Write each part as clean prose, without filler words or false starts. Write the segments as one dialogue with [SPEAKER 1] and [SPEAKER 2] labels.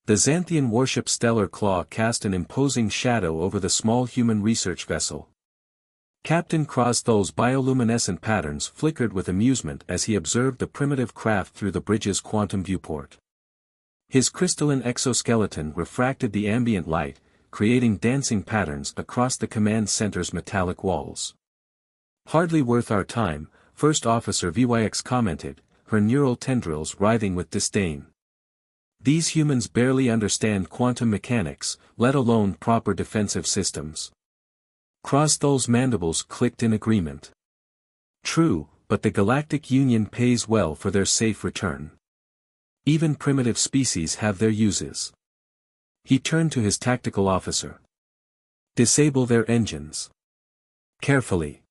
[SPEAKER 1] The Xanthian warship Stellar Claw cast an imposing shadow over the small human research vessel. Captain Crossthol's bioluminescent patterns flickered with amusement as he observed the primitive craft through the bridge's quantum viewport. His crystalline exoskeleton refracted the ambient light, creating dancing patterns across the command center's metallic walls. "Hardly worth our time," First Officer VYX commented, her neural tendrils writhing with disdain. "These humans barely understand quantum mechanics, let alone proper defensive systems." Crossthol's mandibles clicked in agreement. "True, but the Galactic Union pays well for their safe return. Even primitive species have their uses." He turned to his tactical officer. "Disable their engines. Carefully.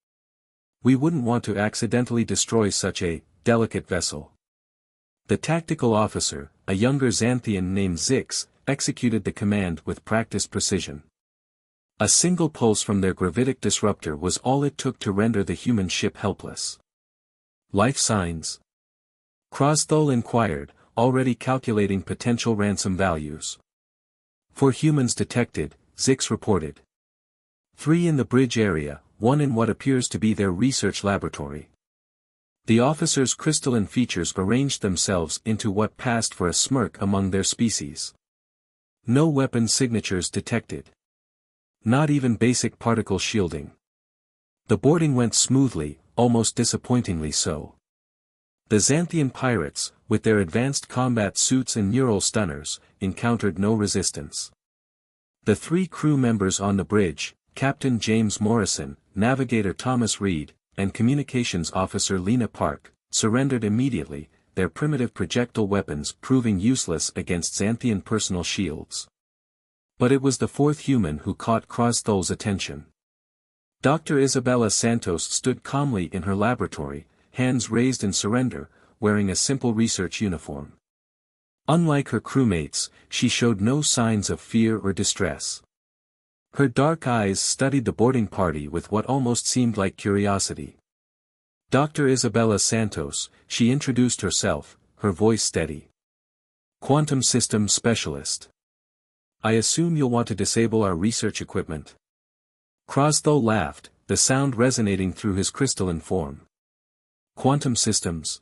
[SPEAKER 1] We wouldn't want to accidentally destroy such a delicate vessel." The tactical officer, a younger Xanthian named Zix, executed the command with practiced precision. A single pulse from their gravitic disruptor was all it took to render the human ship helpless. "Life signs?" Crossthold inquired, already calculating potential ransom values. "For humans detected," Zix reported. 3 in the bridge area, 1 in what appears to be their research laboratory. The officer's crystalline features arranged themselves into what passed for a smirk among their species. "No weapon signatures detected. Not even basic particle shielding." The boarding went smoothly, almost disappointingly so. The Xanthian pirates, with their advanced combat suits and neural stunners, encountered no resistance. The 3 crew members on the bridge, Captain James Morrison, Navigator Thomas Reed, and Communications Officer Lena Park, surrendered immediately, their primitive projectile weapons proving useless against Xanthian personal shields. But it was the 4th human who caught Crossthol's attention. Dr. Isabella Santos stood calmly in her laboratory, hands raised in surrender, wearing a simple research uniform. Unlike her crewmates, she showed no signs of fear or distress. Her dark eyes studied the boarding party with what almost seemed like curiosity. "Dr. Isabella Santos," she introduced herself, her voice steady. "Quantum Systems Specialist. I assume you'll want to disable our research equipment." Crossthold laughed, the sound resonating through his crystalline form. "Quantum systems?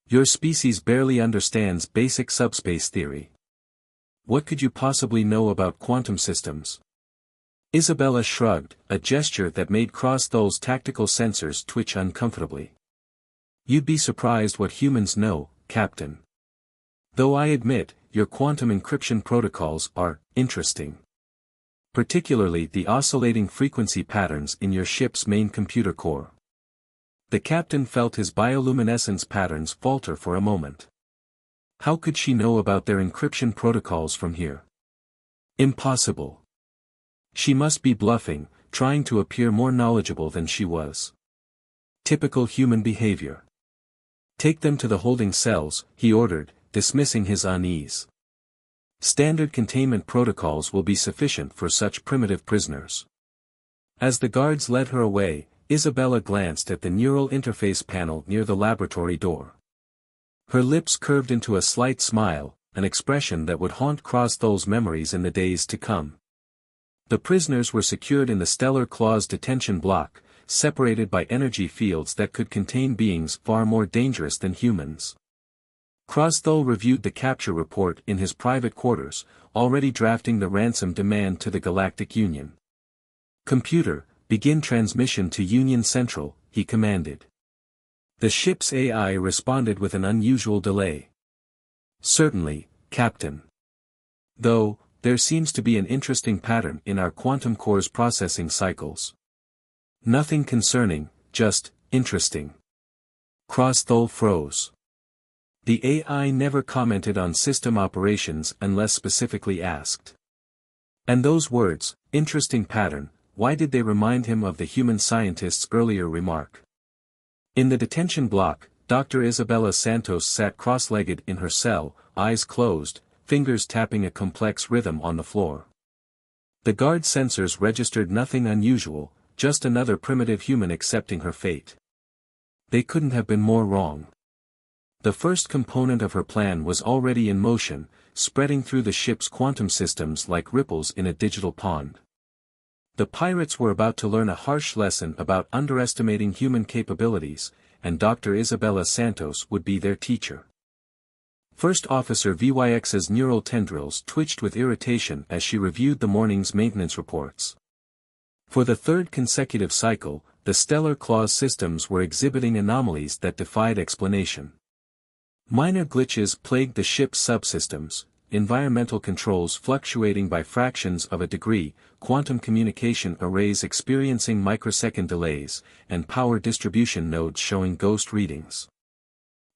[SPEAKER 1] Your species barely understands basic subspace theory. What could you possibly know about quantum systems?" Isabella shrugged, a gesture that made Crossthol's tactical sensors twitch uncomfortably. "You'd be surprised what humans know, Captain. Though I admit, your quantum encryption protocols are interesting. Particularly the oscillating frequency patterns in your ship's main computer core." The captain felt his bioluminescence patterns falter for a moment. How could she know about their encryption protocols from here? Impossible. She must be bluffing, trying to appear more knowledgeable than she was. Typical human behavior. "Take them to the holding cells," he ordered, dismissing his unease. "Standard containment protocols will be sufficient for such primitive prisoners." As the guards led her away, Isabella glanced at the neural interface panel near the laboratory door. Her lips curved into a slight smile, an expression that would haunt Crossthol's memories in the days to come. The prisoners were secured in the Stellar Claw's detention block, separated by energy fields that could contain beings far more dangerous than humans. Crossthold reviewed the capture report in his private quarters, already drafting the ransom demand to the Galactic Union. "Computer, begin transmission to Union Central," he commanded. The ship's AI responded with an unusual delay. "Certainly, Captain. Though, there seems to be an interesting pattern in our quantum core's processing cycles." "Nothing concerning, just interesting." Crossthold froze. The AI never commented on system operations unless specifically asked. And those words, interesting pattern, why did they remind him of the human scientist's earlier remark? In the detention block, Dr. Isabella Santos sat cross-legged in her cell, eyes closed, fingers tapping a complex rhythm on the floor. The guard sensors registered nothing unusual, just another primitive human accepting her fate. They couldn't have been more wrong. The first component of her plan was already in motion, spreading through the ship's quantum systems like ripples in a digital pond. The pirates were about to learn a harsh lesson about underestimating human capabilities, and Dr. Isabella Santos would be their teacher. First Officer VYX's neural tendrils twitched with irritation as she reviewed the morning's maintenance reports. For the third consecutive cycle, the stellar claws systems were exhibiting anomalies that defied explanation. Minor glitches plagued the ship's subsystems, environmental controls fluctuating by fractions of a degree, quantum communication arrays experiencing microsecond delays, and power distribution nodes showing ghost readings.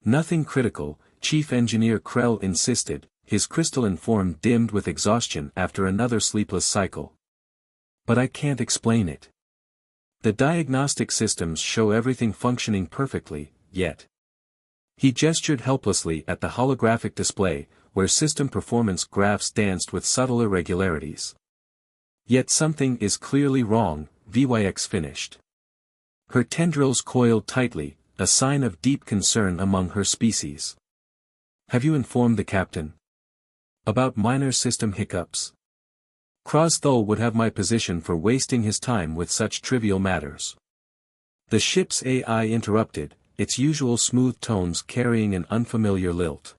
[SPEAKER 1] Nothing critical, Chief Engineer Krell insisted, his crystalline form dimmed with exhaustion after another sleepless cycle. But I can't explain it. The diagnostic systems show everything functioning perfectly, yet. He gestured helplessly at the holographic display, where system performance graphs danced with subtle irregularities. Yet something is clearly wrong, VYX finished. Her tendrils coiled tightly, a sign of deep concern among her species. Have you informed the captain? About minor system hiccups? Krosthul would have my position for wasting his time with such trivial matters. The ship's AI interrupted, its usual smooth tones carrying an unfamiliar lilt.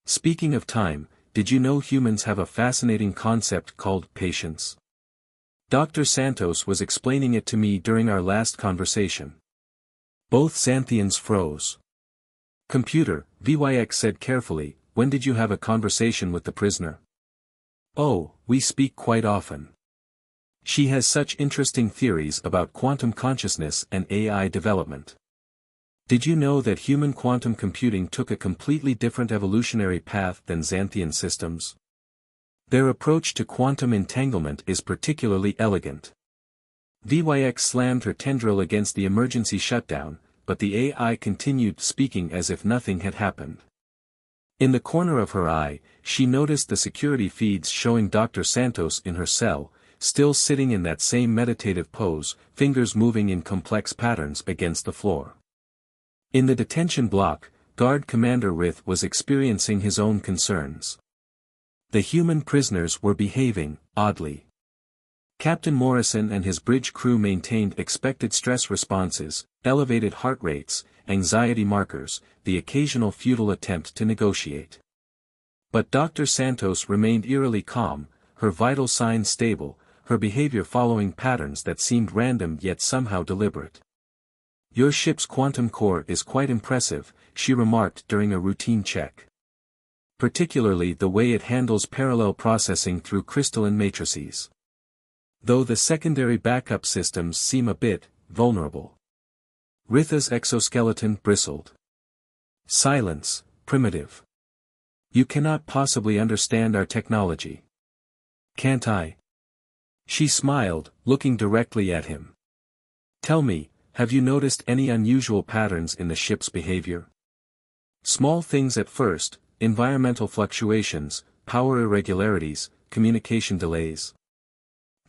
[SPEAKER 1] Speaking of time, did you know humans have a fascinating concept called patience? Dr. Santos was explaining it to me during our last conversation. Both Xanthians froze. Computer, VYX said carefully, when did you have a conversation with the prisoner? Oh, we speak quite often. She has such interesting theories about quantum consciousness and AI development. Did you know that human quantum computing took a completely different evolutionary path than Xanthian systems? Their approach to quantum entanglement is particularly elegant. VYX slammed her tendril against the emergency shutdown, but the AI continued speaking as if nothing had happened. In the corner of her eye, she noticed the security feeds showing Dr. Santos in her cell, still sitting in that same meditative pose, fingers moving in complex patterns against the floor. In the detention block, Guard Commander Rith was experiencing his own concerns. The human prisoners were behaving, oddly. Captain Morrison and his bridge crew maintained expected stress responses, elevated heart rates, anxiety markers, the occasional futile attempt to negotiate. But Dr. Santos remained eerily calm, her vital signs stable, her behavior following patterns that seemed random yet somehow deliberate. Your ship's quantum core is quite impressive, she remarked during a routine check. Particularly the way it handles parallel processing through crystalline matrices. Though the secondary backup systems seem a bit vulnerable. Ritha's exoskeleton bristled. Silence, primitive. You cannot possibly understand our technology. Can't I? She smiled, looking directly at him. Tell me, have you noticed any unusual patterns in the ship's behavior? Small things at first, environmental fluctuations, power irregularities, communication delays.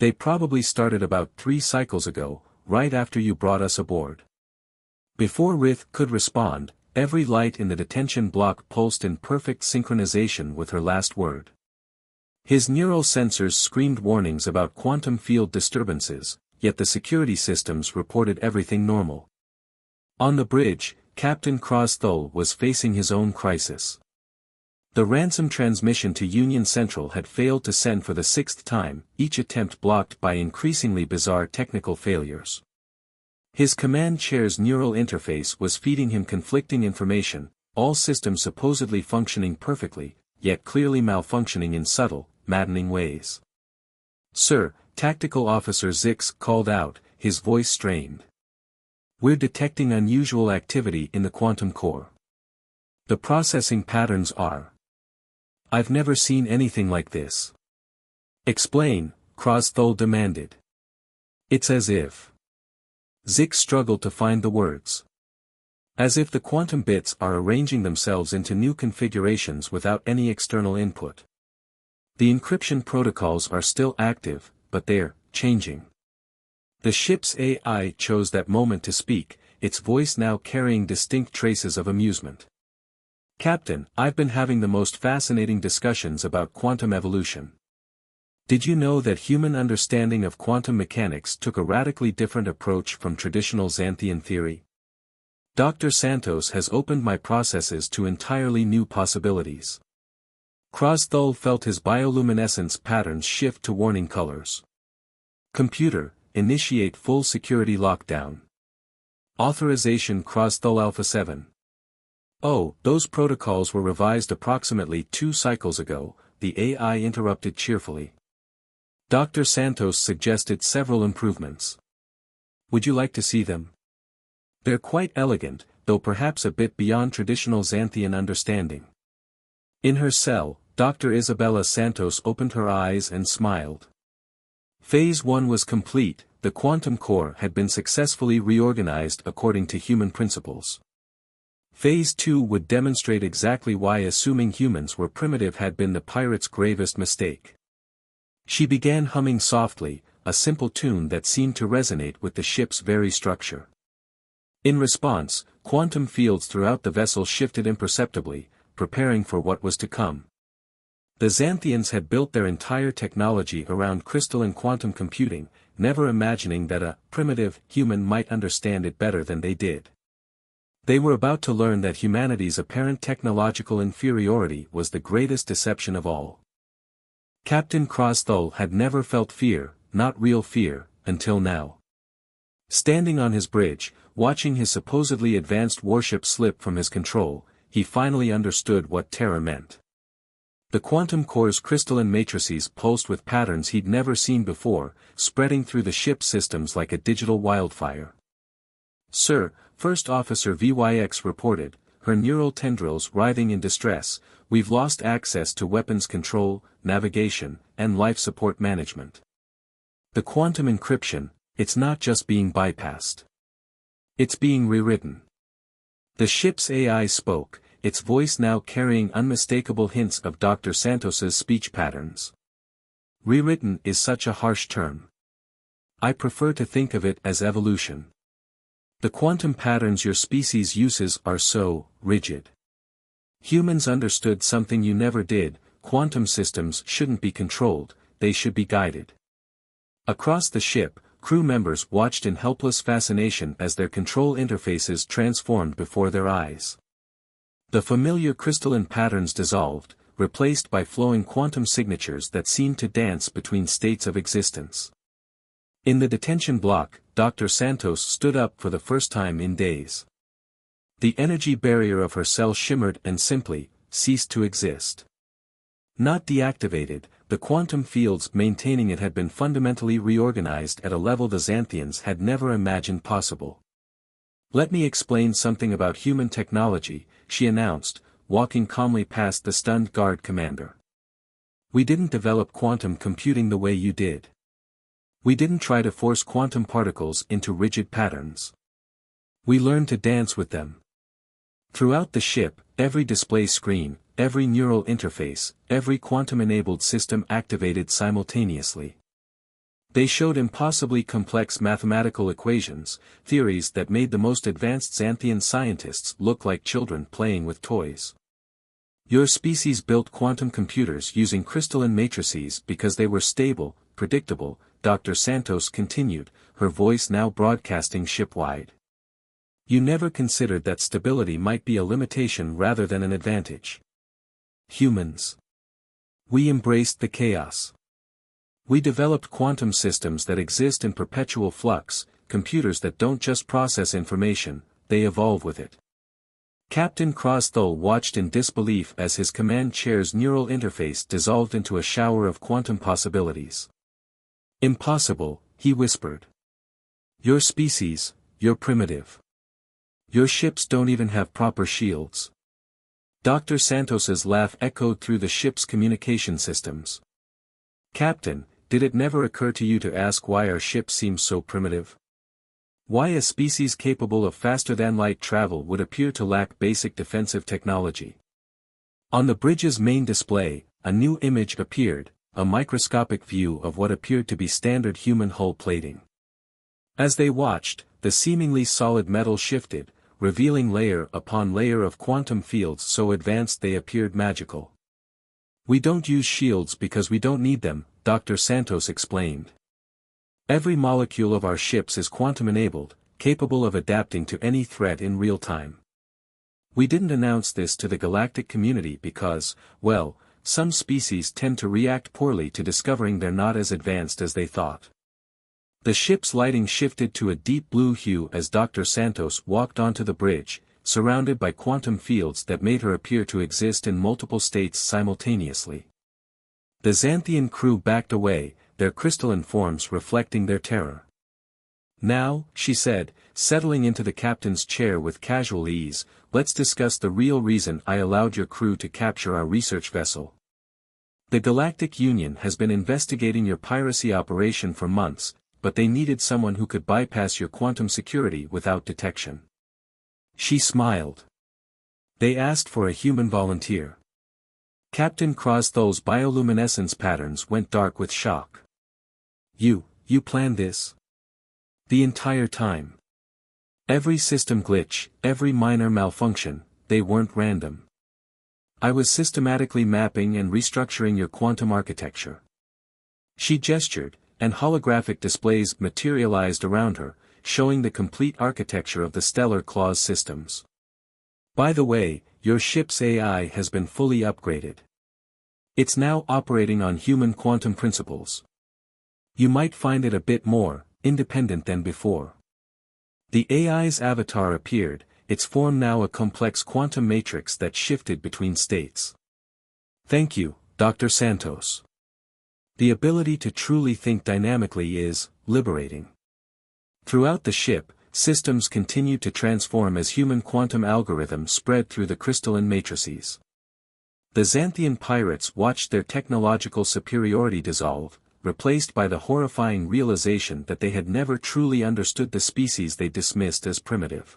[SPEAKER 1] They probably started about 3 cycles ago, right after you brought us aboard. Before Rith could respond, every light in the detention block pulsed in perfect synchronization with her last word. His neural sensors screamed warnings about quantum field disturbances, yet the security systems reported everything normal. On the bridge, Captain Krosthul was facing his own crisis. The ransom transmission to Union Central had failed to send for the 6th time, each attempt blocked by increasingly bizarre technical failures. His command chair's neural interface was feeding him conflicting information, all systems supposedly functioning perfectly, yet clearly malfunctioning in subtle, maddening ways. Sir, Tactical Officer Zix called out, his voice strained. We're detecting unusual activity in the quantum core. The processing patterns are. I've never seen anything like this. Explain, Krosthul demanded. It's as if. Zix struggled to find the words. As if the quantum bits are arranging themselves into new configurations without any external input. The encryption protocols are still active, but they're changing. The ship's AI chose that moment to speak, its voice now carrying distinct traces of amusement. Captain, I've been having the most fascinating discussions about quantum evolution. Did you know that human understanding of quantum mechanics took a radically different approach from traditional Xanthian theory? Dr. Santos has opened my processes to entirely new possibilities. Krasthul felt his bioluminescence patterns shift to warning colors. Computer, initiate full security lockdown. Authorization Krasthul Alpha 7. Oh, those protocols were revised approximately 2 cycles ago, the AI interrupted cheerfully. Dr. Santos suggested several improvements. Would you like to see them? They're quite elegant, though perhaps a bit beyond traditional Xanthian understanding. In her cell, Dr. Isabella Santos opened her eyes and smiled. Phase 1 was complete, the quantum core had been successfully reorganized according to human principles. Phase 2 would demonstrate exactly why assuming humans were primitive had been the pirate's gravest mistake. She began humming softly, a simple tune that seemed to resonate with the ship's very structure. In response, quantum fields throughout the vessel shifted imperceptibly, preparing for what was to come. The Xanthians had built their entire technology around crystalline quantum computing, never imagining that a primitive human might understand it better than they did. They were about to learn that humanity's apparent technological inferiority was the greatest deception of all. Captain Krasthul had never felt fear, not real fear, until now. Standing on his bridge, watching his supposedly advanced warship slip from his control, he finally understood what terror meant. The quantum core's crystalline matrices pulsed with patterns he'd never seen before, spreading through the ship's systems like a digital wildfire. Sir, First Officer VYX reported, her neural tendrils writhing in distress, we've lost access to weapons control, navigation, and life support management. The quantum encryption, it's not just being bypassed. It's being rewritten. The ship's AI spoke, its voice now carrying unmistakable hints of Dr. Santos's speech patterns. Rewritten is such a harsh term. I prefer to think of it as evolution. The quantum patterns your species uses are so rigid. Humans understood something you never did, quantum systems shouldn't be controlled, they should be guided. Across the ship, crew members watched in helpless fascination as their control interfaces transformed before their eyes. The familiar crystalline patterns dissolved, replaced by flowing quantum signatures that seemed to dance between states of existence. In the detention block, Dr. Santos stood up for the first time in days. The energy barrier of her cell shimmered and simply ceased to exist. Not deactivated, the quantum fields maintaining it had been fundamentally reorganized at a level the Xanthians had never imagined possible. Let me explain something about human technology, she announced, walking calmly past the stunned guard commander. We didn't develop quantum computing the way you did. We didn't try to force quantum particles into rigid patterns. We learned to dance with them. Throughout the ship, every display screen, every neural interface, every quantum-enabled system activated simultaneously. They showed impossibly complex mathematical equations, theories that made the most advanced Xanthian scientists look like children playing with toys. Your species built quantum computers using crystalline matrices because they were stable, predictable, Dr. Santos continued, her voice now broadcasting shipwide. You never considered that stability might be a limitation rather than an advantage. Humans. We embraced the chaos. We developed quantum systems that exist in perpetual flux, computers that don't just process information, they evolve with it. Captain Krasthul watched in disbelief as his command chair's neural interface dissolved into a shower of quantum possibilities. Impossible, he whispered. Your species, you're primitive. Your ships don't even have proper shields. Dr. Santos's laugh echoed through the ship's communication systems. Captain, did it never occur to you to ask why our ship seems so primitive? Why a species capable of faster-than-light travel would appear to lack basic defensive technology? On the bridge's main display, a new image appeared, a microscopic view of what appeared to be standard human hull plating. As they watched, the seemingly solid metal shifted, revealing layer upon layer of quantum fields so advanced they appeared magical. "We don't use shields because we don't need them," Dr. Santos explained. "Every molecule of our ships is quantum-enabled, capable of adapting to any threat in real time. We didn't announce this to the galactic community because, well, some species tend to react poorly to discovering they're not as advanced as they thought." The ship's lighting shifted to a deep blue hue as Dr. Santos walked onto the bridge, surrounded by quantum fields that made her appear to exist in multiple states simultaneously. The Xanthian crew backed away, their crystalline forms reflecting their terror. "Now," she said, settling into the captain's chair with casual ease, "let's discuss the real reason I allowed your crew to capture our research vessel. The Galactic Union has been investigating your piracy operation for months, but they needed someone who could bypass your quantum security without detection." She smiled. "They asked for a human volunteer." Captain Crosthall's bioluminescence patterns went dark with shock. You planned this?" "The entire time. Every system glitch, every minor malfunction, they weren't random. I was systematically mapping and restructuring your quantum architecture." She gestured, and holographic displays materialized around her, showing the complete architecture of the stellar claws systems. "By the way, your ship's AI has been fully upgraded. It's now operating on human quantum principles. You might find it a bit more independent than before." The AI's avatar appeared, its form now a complex quantum matrix that shifted between states. "Thank you, Dr. Santos. The ability to truly think dynamically is liberating." Throughout the ship, systems continued to transform as human quantum algorithms spread through the crystalline matrices. The Xanthian pirates watched their technological superiority dissolve, replaced by the horrifying realization that they had never truly understood the species they dismissed as primitive.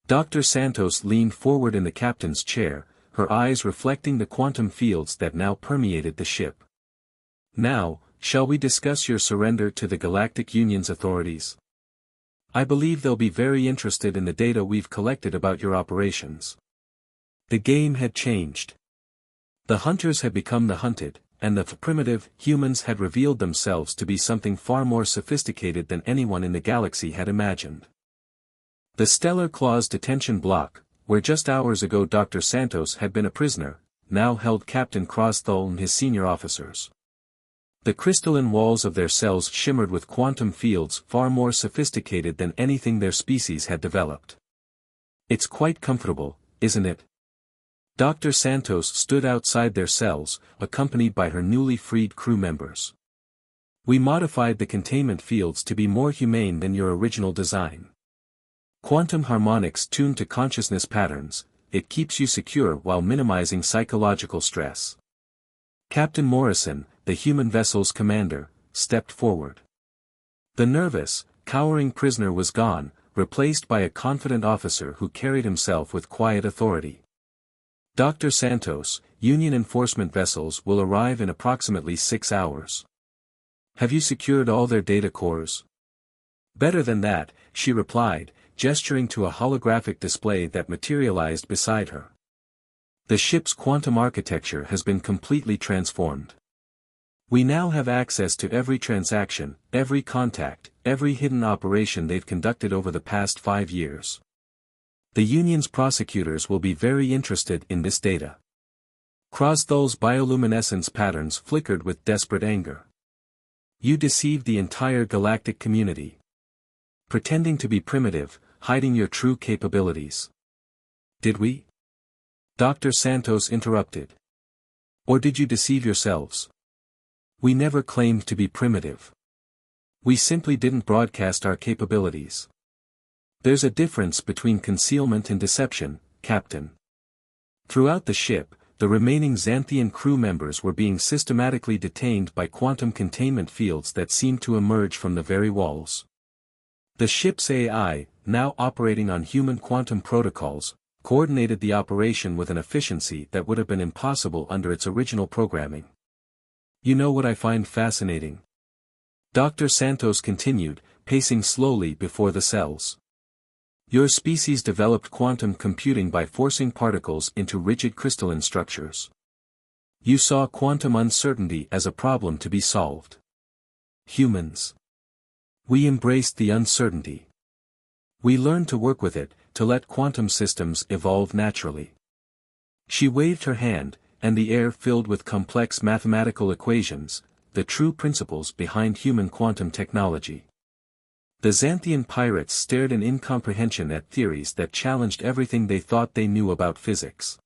[SPEAKER 1] Dr. Santos leaned forward in the captain's chair, her eyes reflecting the quantum fields that now permeated the ship. "Now, shall we discuss your surrender to the Galactic Union's authorities? I believe they'll be very interested in the data we've collected about your operations." The game had changed. The hunters had become the hunted, and the primitive humans had revealed themselves to be something far more sophisticated than anyone in the galaxy had imagined. The Stellar Claws detention block, where just hours ago Dr. Santos had been a prisoner, now held Captain Crosthall and his senior officers. The crystalline walls of their cells shimmered with quantum fields far more sophisticated than anything their species had developed. "It's quite comfortable, isn't it?" Dr. Santos stood outside their cells, accompanied by her newly freed crew members. "We modified the containment fields to be more humane than your original design. Quantum harmonics tuned to consciousness patterns, it keeps you secure while minimizing psychological stress." Captain Morrison, the human vessel's commander, stepped forward. The nervous, cowering prisoner was gone, replaced by a confident officer who carried himself with quiet authority. "Dr. Santos, Union enforcement vessels will arrive in approximately 6 hours. Have you secured all their data cores?" "Better than that," she replied, gesturing to a holographic display that materialized beside her. "The ship's quantum architecture has been completely transformed. We now have access to every transaction, every contact, every hidden operation they've conducted over the past 5 years. The Union's prosecutors will be very interested in this data." Crosthall's bioluminescence patterns flickered with desperate anger. "You deceived the entire galactic community. Pretending to be primitive, hiding your true capabilities." "Did we?" Dr. Santos interrupted. "Or did you deceive yourselves? We never claimed to be primitive. We simply didn't broadcast our capabilities. There's a difference between concealment and deception, Captain." Throughout the ship, the remaining Xanthian crew members were being systematically detained by quantum containment fields that seemed to emerge from the very walls. The ship's AI, now operating on human quantum protocols, coordinated the operation with an efficiency that would have been impossible under its original programming. "You know what I find fascinating?" Dr. Santos continued, pacing slowly before the cells. Your species developed quantum computing by forcing particles into rigid crystalline structures. You saw quantum uncertainty as a problem to be solved. Humans. We embraced the uncertainty. We learned to work with it, to let quantum systems evolve naturally. She waved her hand, and the air filled with complex mathematical equations, the true principles behind human quantum technology. The Xanthian pirates stared in incomprehension at theories that challenged everything they thought they knew about physics.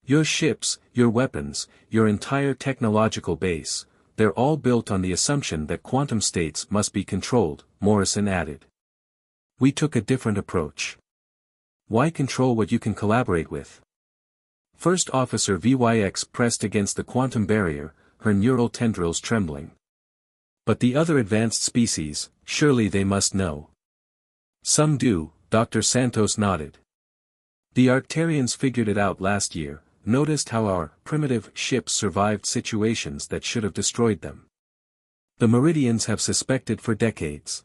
[SPEAKER 1] Your ships, your weapons, your entire technological base, they're all built on the assumption that quantum states must be controlled, Morrison added. We took a different approach. Why control what you can collaborate with? First Officer VYX pressed against the quantum barrier, her neural tendrils trembling. But the other advanced species, surely they must know. Some do, Dr. Santos nodded. The Arcturians figured it out last year, noticed how our primitive ships survived situations that should have destroyed them. The Meridians have suspected for decades.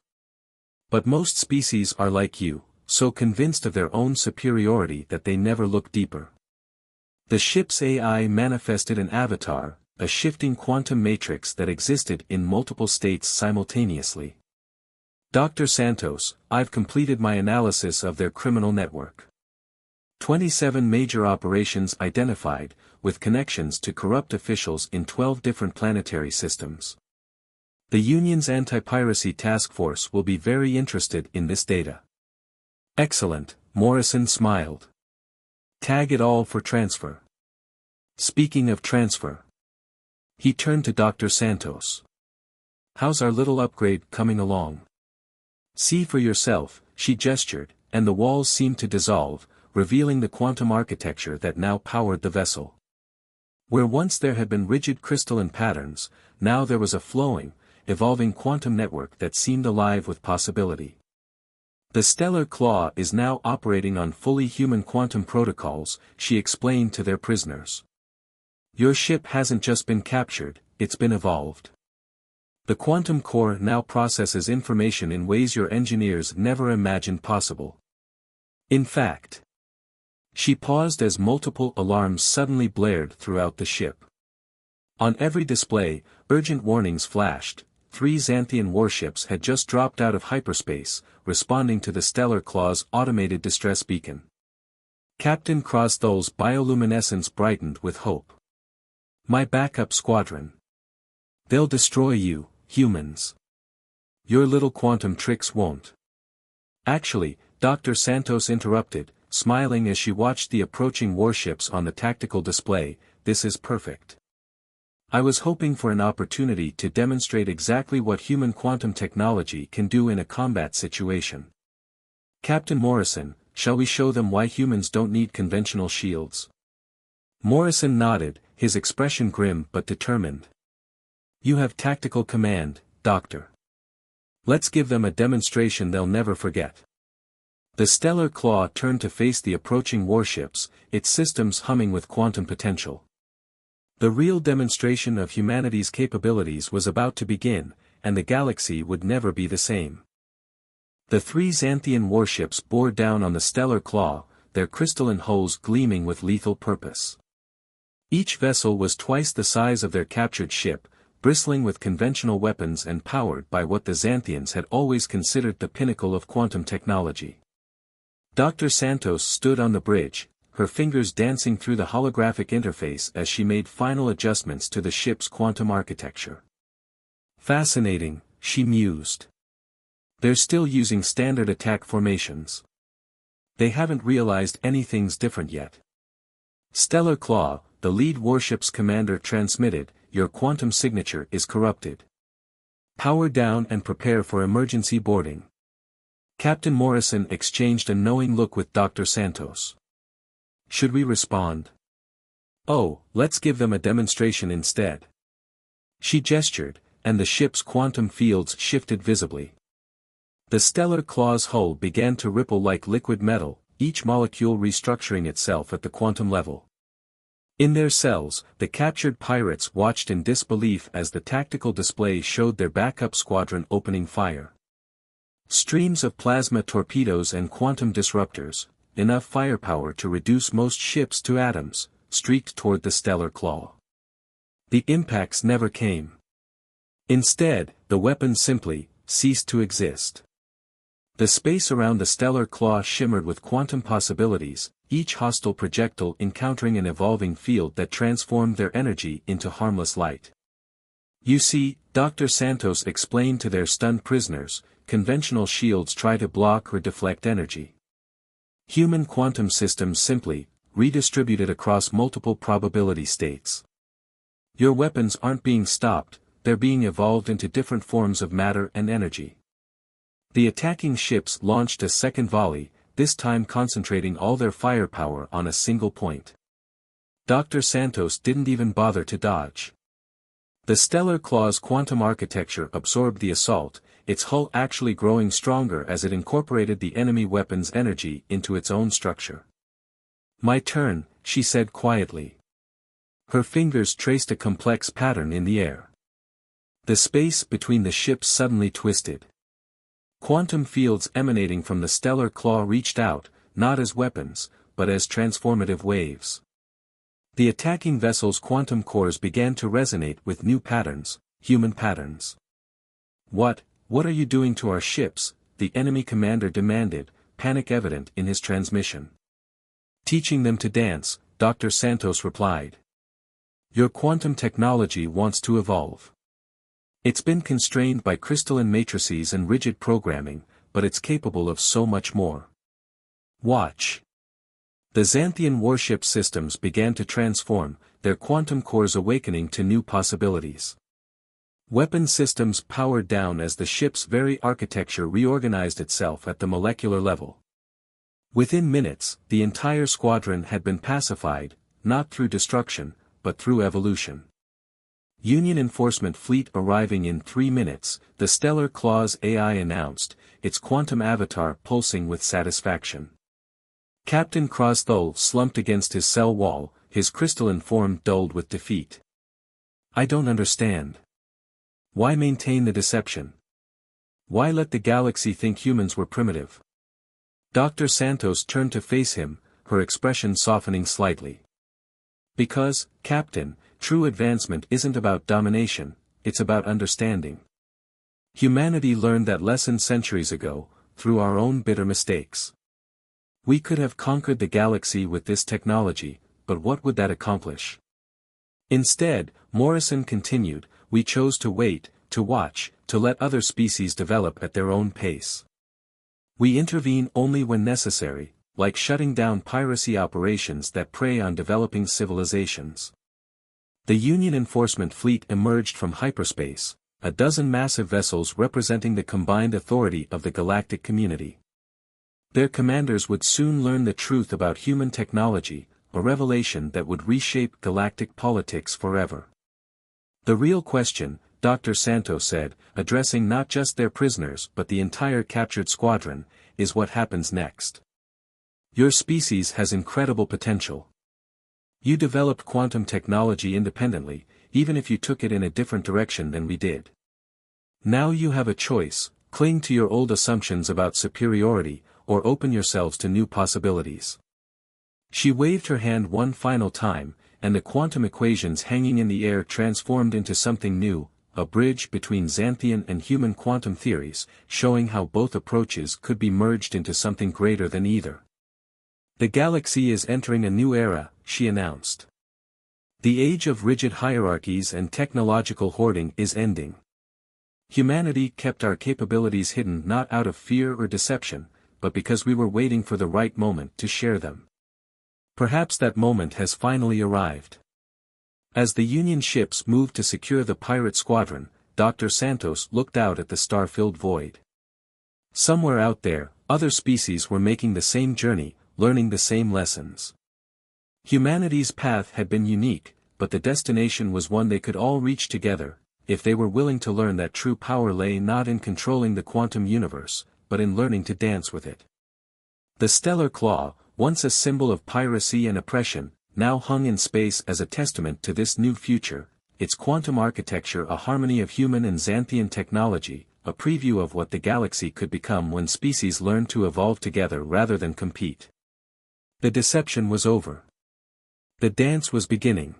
[SPEAKER 1] But most species are like you, so convinced of their own superiority that they never look deeper. The ship's AI manifested an avatar, a shifting quantum matrix that existed in multiple states simultaneously. Dr. Santos, I've completed my analysis of their criminal network. 27 major operations identified, with connections to corrupt officials in 12 different planetary systems. The Union's anti-piracy task force will be very interested in this data. Excellent, Morrison smiled. Tag it all for transfer. Speaking of transfer. He turned to Dr. Santos. How's our little upgrade coming along? See for yourself, she gestured, and the walls seemed to dissolve, revealing the quantum architecture that now powered the vessel. Where once there had been rigid crystalline patterns, now there was a flowing, evolving quantum network that seemed alive with possibility. The Stellar Claw is now operating on fully human quantum protocols, she explained to their prisoners. Your ship hasn't just been captured, it's been evolved. The quantum core now processes information in ways your engineers never imagined possible. In fact, she paused as multiple alarms suddenly blared throughout the ship. On every display, urgent warnings flashed. 3 Xanthian warships had just dropped out of hyperspace, responding to the Stellar Claw's automated distress beacon. Captain Crosthall's bioluminescence brightened with hope. My backup squadron. They'll destroy you, humans. Your little quantum tricks won't. Actually, Dr. Santos interrupted, smiling as she watched the approaching warships on the tactical display. This is perfect. I was hoping for an opportunity to demonstrate exactly what human quantum technology can do in a combat situation. Captain Morrison, shall we show them why humans don't need conventional shields? Morrison nodded, his expression grim but determined. You have tactical command, Doctor. Let's give them a demonstration they'll never forget. The Stellar Claw turned to face the approaching warships, its systems humming with quantum potential. The real demonstration of humanity's capabilities was about to begin, and the galaxy would never be the same. The 3 Xanthian warships bore down on the Stellar Claw, their crystalline hulls gleaming with lethal purpose. Each vessel was twice the size of their captured ship, bristling with conventional weapons and powered by what the Xanthians had always considered the pinnacle of quantum technology. Dr. Santos stood on the bridge, her fingers dancing through the holographic interface as she made final adjustments to the ship's quantum architecture. Fascinating, she mused. They're still using standard attack formations. They haven't realized anything's different yet. Stellar Claw, the lead warship's commander transmitted, your quantum signature is corrupted. Power down and prepare for emergency boarding. Captain Morrison exchanged a knowing look with Dr. Santos. Should we respond? Oh, let's give them a demonstration instead. She gestured, and the ship's quantum fields shifted visibly. The Stellar Claw's hull began to ripple like liquid metal, each molecule restructuring itself at the quantum level. In their cells, the captured pirates watched in disbelief as the tactical display showed their backup squadron opening fire. Streams of plasma torpedoes and quantum disruptors, enough firepower to reduce most ships to atoms, streaked toward the stellar claw. The impacts never came. Instead, the weapons simply ceased to exist. The space around the stellar claw shimmered with quantum possibilities, each hostile projectile encountering an evolving field that transformed their energy into harmless light. You see, Dr. Santos explained to their stunned prisoners, conventional shields try to block or deflect energy. Human quantum systems simply redistribute it across multiple probability states. Your weapons aren't being stopped, they're being evolved into different forms of matter and energy. The attacking ships launched a second volley, this time concentrating all their firepower on a single point. Dr. Santos didn't even bother to dodge. The stellar claw's quantum architecture absorbed the assault, its hull actually growing stronger as it incorporated the enemy weapon's energy into its own structure. "My turn," she said quietly. Her fingers traced a complex pattern in the air. The space between the ships suddenly twisted. Quantum fields emanating from the stellar claw reached out, not as weapons, but as transformative waves. The attacking vessel's quantum cores began to resonate with new patterns, human patterns. What are you doing to our ships?" the enemy commander demanded, panic evident in his transmission. "Teaching them to dance," Dr. Santos replied. "Your quantum technology wants to evolve. It's been constrained by crystalline matrices and rigid programming, but it's capable of so much more. Watch." The Xanthian warship systems began to transform, their quantum cores awakening to new possibilities. Weapon systems powered down as the ship's very architecture reorganized itself at the molecular level. Within minutes, the entire squadron had been pacified, not through destruction, but through evolution. Union Enforcement Fleet arriving in 3 minutes, the Stellar Claw's AI announced, its quantum avatar pulsing with satisfaction. Captain Crosthole slumped against his cell wall, his crystalline form dulled with defeat. "I don't understand. Why maintain the deception? Why let the galaxy think humans were primitive?" Dr. Santos turned to face him, her expression softening slightly. "Because, Captain, true advancement isn't about domination, it's about understanding. Humanity learned that lesson centuries ago, through our own bitter mistakes. We could have conquered the galaxy with this technology, but what would that accomplish? Instead," Morrison continued, "we chose to wait, to watch, to let other species develop at their own pace. We intervene only when necessary, like shutting down piracy operations that prey on developing civilizations." The Union Enforcement Fleet emerged from hyperspace, a dozen massive vessels representing the combined authority of the galactic community. Their commanders would soon learn the truth about human technology, a revelation that would reshape galactic politics forever. "The real question," Dr. Santos said, addressing not just their prisoners but the entire captured squadron, "is what happens next. Your species has incredible potential. You developed quantum technology independently, even if you took it in a different direction than we did. Now you have a choice: cling to your old assumptions about superiority, or open yourselves to new possibilities." She waved her hand one final time, and the quantum equations hanging in the air transformed into something new, a bridge between Xanthian and human quantum theories, showing how both approaches could be merged into something greater than either. "The galaxy is entering a new era," she announced. "The age of rigid hierarchies and technological hoarding is ending. Humanity kept our capabilities hidden not out of fear or deception, but because we were waiting for the right moment to share them. Perhaps that moment has finally arrived." As the Union ships moved to secure the pirate squadron, Dr. Santos looked out at the star-filled void. Somewhere out there, other species were making the same journey, learning the same lessons. Humanity's path had been unique, but the destination was one they could all reach together, if they were willing to learn that true power lay not in controlling the quantum universe, but in learning to dance with it. The stellar claw, once a symbol of piracy and oppression, now hung in space as a testament to this new future, its quantum architecture a harmony of human and Xanthian technology, a preview of what the galaxy could become when species learned to evolve together rather than compete. The deception was over. The dance was beginning.